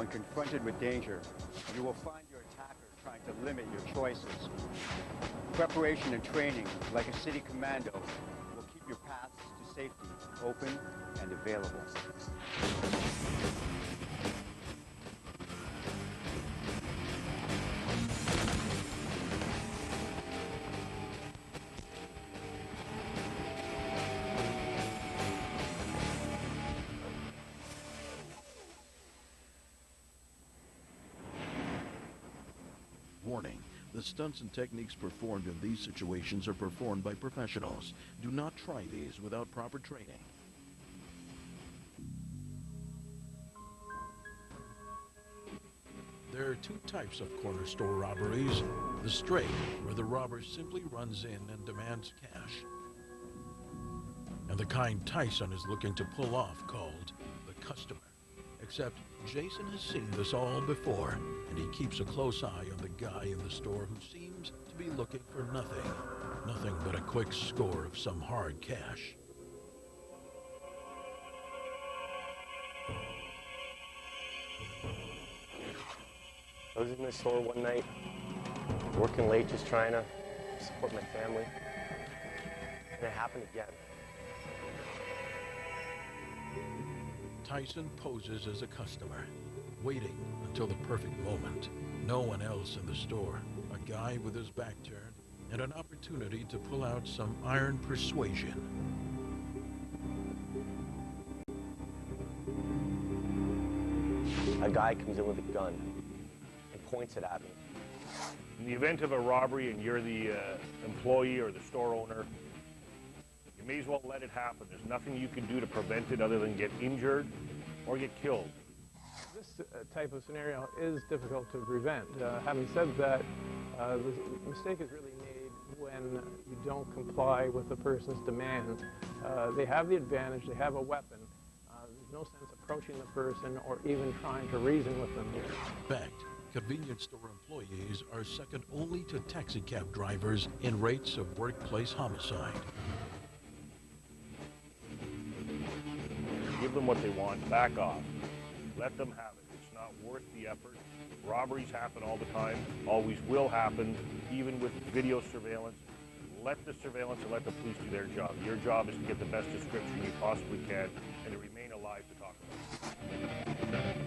confronted with danger, you will find your attacker trying to limit your choices. Preparation and training, like a city commando, will keep your paths to safety open and available. Warning. The stunts and techniques performed in these situations are performed by professionals. Do not try these without proper training. There are two types of corner store robberies. The straight, where the robber simply runs in and demands cash. And the kind Tyson is looking to pull off, called the customer. Except Jason has seen this all before, and he keeps a close eye on the guy in the store who seems to be looking for nothing. Nothing but a quick score of some hard cash. I was in the store one night, working late, just trying to support my family, and it happened again. Tyson poses as a customer, waiting until the perfect moment. No one else in the store, a guy with his back turned, and an opportunity to pull out some iron persuasion. A guy comes in with a gun and points it at me. In the event of a robbery and you're the employee or the store owner, you may as well let it happen. There's nothing you can do to prevent it other than get injured or get killed. This type of scenario is difficult to prevent. Having said that, the mistake is really made when you don't comply with the person's demands. They have the advantage, they have a weapon. There's no sense approaching the person or even trying to reason with them. In fact, convenience store employees are second only to taxi cab drivers in rates of workplace homicide. Give them what they want, back off. Let them have it. It's not worth the effort. Robberies happen all the time, always will happen, even with video surveillance. Let the surveillance and let the police do their job. Your job is to get the best description you possibly can and to remain alive to talk about it.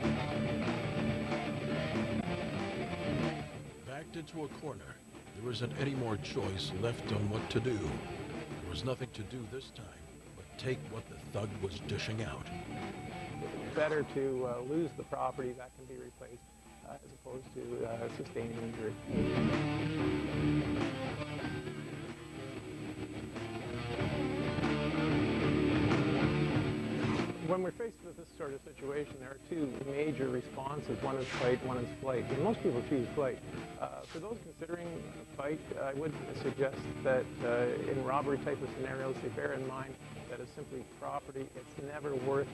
Backed into a corner, there isn't any more choice left on what to do. There was nothing to do this time but take what the thug was dishing out. Better to lose the property that can be replaced as opposed to sustaining injury. When we're faced with this sort of situation, there are two major responses. One is fight, one is flight. And most people choose flight. For those considering fight, I would suggest that in robbery type of scenarios, they bear in mind that it's simply property. It's never worth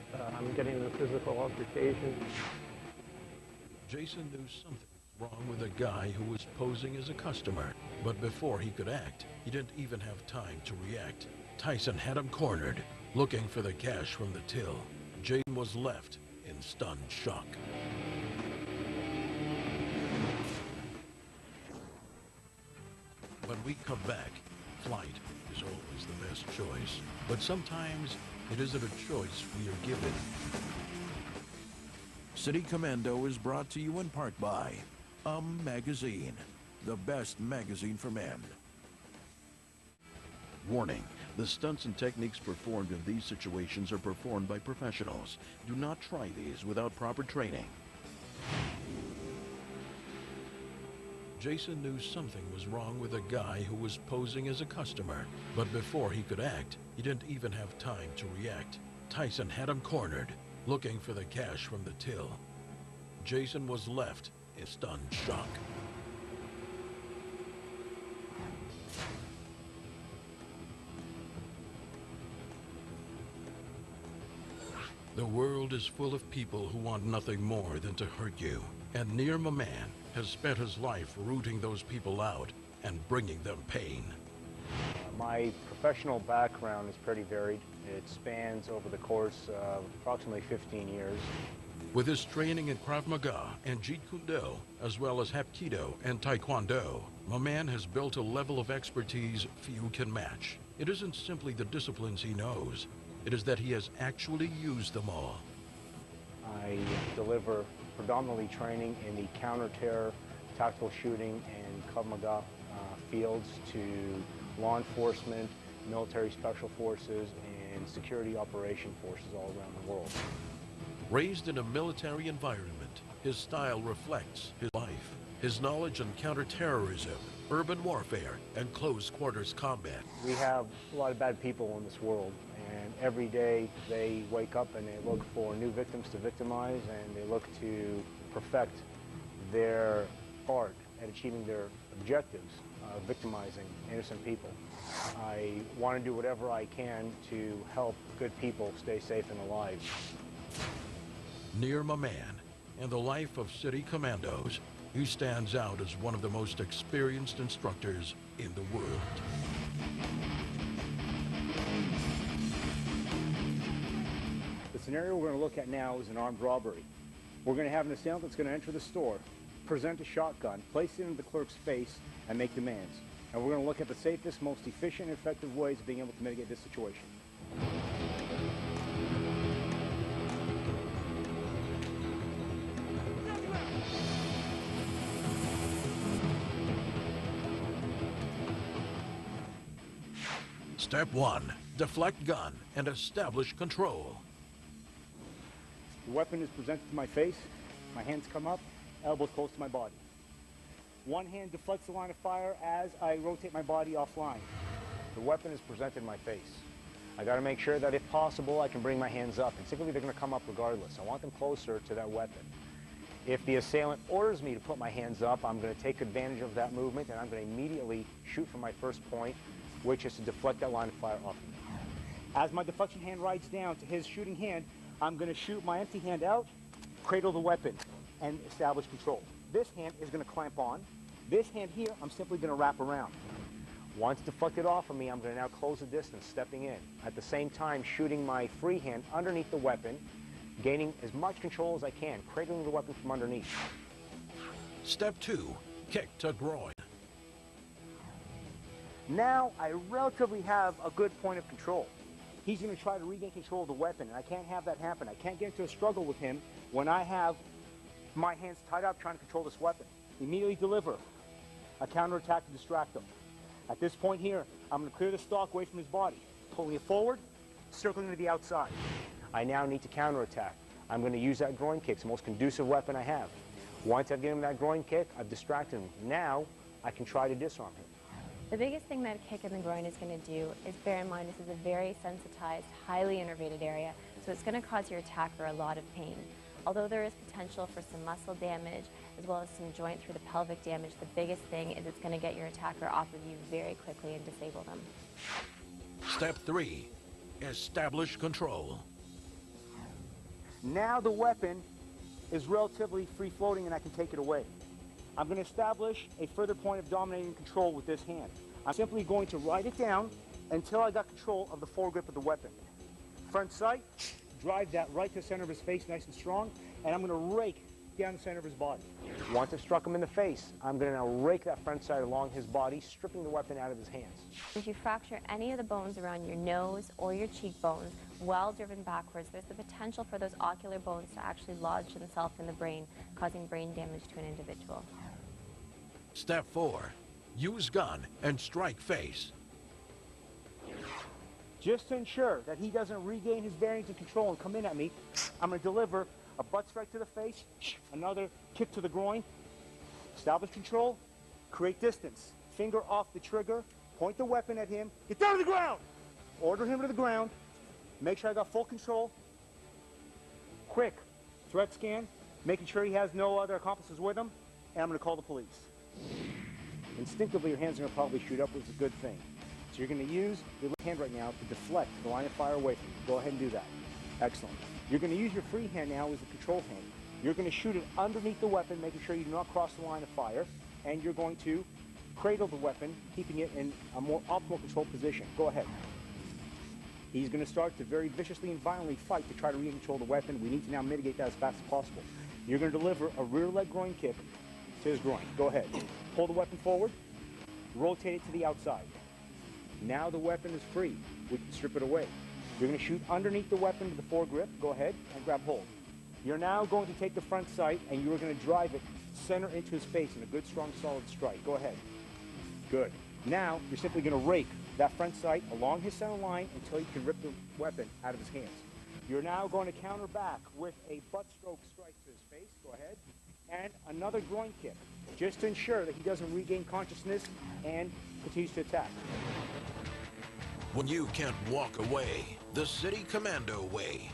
getting in a physical altercation. Jason knew something was wrong with a guy who was posing as a customer. But before he could act, he didn't even have time to react. Tyson had him cornered, looking for the cash from the till. Jason was left in stunned shock. When we come back, flight is always the best choice. But sometimes it isn't a choice we are given. City Commando is brought to you in part by Magazine, the best magazine for men. Warning. The stunts and techniques performed in these situations are performed by professionals. Do not try these without proper training. Jason knew something was wrong with a guy who was posing as a customer. But before he could act, he didn't even have time to react. Tyson had him cornered, looking for the cash from the till. Jason was left in stunned shock. The world is full of people who want nothing more than to hurt you. And Nirma Man has spent his life rooting those people out and bringing them pain. My professional background is pretty varied. It spans over the course of approximately 15 years. With his training in Krav Maga and Jeet Kune Do, as well as Hapkido and Taekwondo, my man has built a level of expertise few can match. It isn't simply the disciplines he knows, it is that he has actually used them all. I deliver predominantly training in the counter-terror, tactical shooting, and Krav Maga fields to law enforcement, military special forces, and security operation forces all around the world. Raised in a military environment, his style reflects his life. His knowledge on counterterrorism, urban warfare, and close quarters combat. We have a lot of bad people in this world, and every day they wake up and they look for new victims to victimize, and they look to perfect their part at achieving their objectives, victimizing innocent people. I want to do whatever I can to help good people stay safe and alive. Near my man and the life of city commandos, he stands out as one of the most experienced instructors in the world. The scenario we're going to look at now is an armed robbery. We're going to have an assailant that's going to enter the store, present a shotgun, place it in the clerk's face, and make demands. And we're going to look at the safest, most efficient, and effective ways of being able to mitigate this situation. Step 1. Deflect gun and establish control. The weapon is presented to my face, my hands come up, elbows close to my body. One hand deflects the line of fire as I rotate my body offline. The weapon is presented in my face. I got to make sure that if possible I can bring my hands up, and typically they're going to come up regardless. I want them closer to that weapon. If the assailant orders me to put my hands up, I'm going to take advantage of that movement, and I'm going to immediately shoot from my first point, which is to deflect that line of fire off me. As my deflection hand rides down to his shooting hand, I'm going to shoot my empty hand out, cradle the weapon, and establish control. This hand is going to clamp on. This hand here, I'm simply going to wrap around. Once deflected off of me, I'm going to now close the distance, stepping in. At the same time, shooting my free hand underneath the weapon, gaining as much control as I can, cradling the weapon from underneath. Step 2. Kick to groin. Now I relatively have a good point of control. He's going to try to regain control of the weapon, and I can't have that happen. I can't get into a struggle with him when I have my hands tied up trying to control this weapon. Immediately deliver a counterattack to distract him. At this point here, I'm going to clear the stock away from his body, pulling it forward, circling to the outside. I now need to counterattack. I'm going to use that groin kick. It's the most conducive weapon I have. Once I've given him that groin kick, I've distracted him. Now I can try to disarm him. The biggest thing that a kick in the groin is going to do is bear in mind this is a very sensitized, highly innervated area, so it's going to cause your attacker a lot of pain. Although there is potential for some muscle damage as well as some joint through the pelvic damage, the biggest thing is it's going to get your attacker off of you very quickly and disable them. Step 3. Establish control. Now the weapon is relatively free-floating and I can take it away. I'm going to establish a further point of dominating control with this hand. I'm simply going to ride it down until I got control of the foregrip of the weapon. Front sight, drive that right to the center of his face nice and strong, and I'm going to rake down the center of his body. Once I've struck him in the face, I'm going to now rake that front sight along his body, stripping the weapon out of his hands. If you fracture any of the bones around your nose or your cheekbones while driven backwards, there's the potential for those ocular bones to actually lodge themselves in the brain, causing brain damage to an individual. Step 4. Use gun and strike face. Just to ensure that he doesn't regain his bearings and control and come in at me, I'm going to deliver a butt strike to the face, another kick to the groin, establish control, create distance, finger off the trigger, point the weapon at him, get down to the ground, order him to the ground, make sure I got full control, quick threat scan, making sure he has no other accomplices with him, and I'm going to call the police. Instinctively, your hands are going to probably shoot up, which is a good thing. So you're going to use your left hand right now to deflect the line of fire away from you. Go ahead and do that. Excellent. You're going to use your free hand now as the control hand. You're going to shoot it underneath the weapon, making sure you do not cross the line of fire, and you're going to cradle the weapon, keeping it in a more optimal control position. Go ahead. He's going to start to very viciously and violently fight to try to regain control of the weapon. We need to now mitigate that as fast as possible. You're going to deliver a rear leg groin kick to his groin. Go ahead. Pull the weapon forward. Rotate it to the outside. Now the weapon is free. We can strip it away. You're going to shoot underneath the weapon to the foregrip. Go ahead and grab hold. You're now going to take the front sight and you're going to drive it center into his face in a good, strong, solid strike. Go ahead. Good. Now you're simply going to rake that front sight along his center line until you can rip the weapon out of his hands. You're now going to counter back with a butt stroke strike to his face. Go ahead. And another groin kick, just to ensure that he doesn't regain consciousness and continues to attack. When you can't walk away, the City Commando way.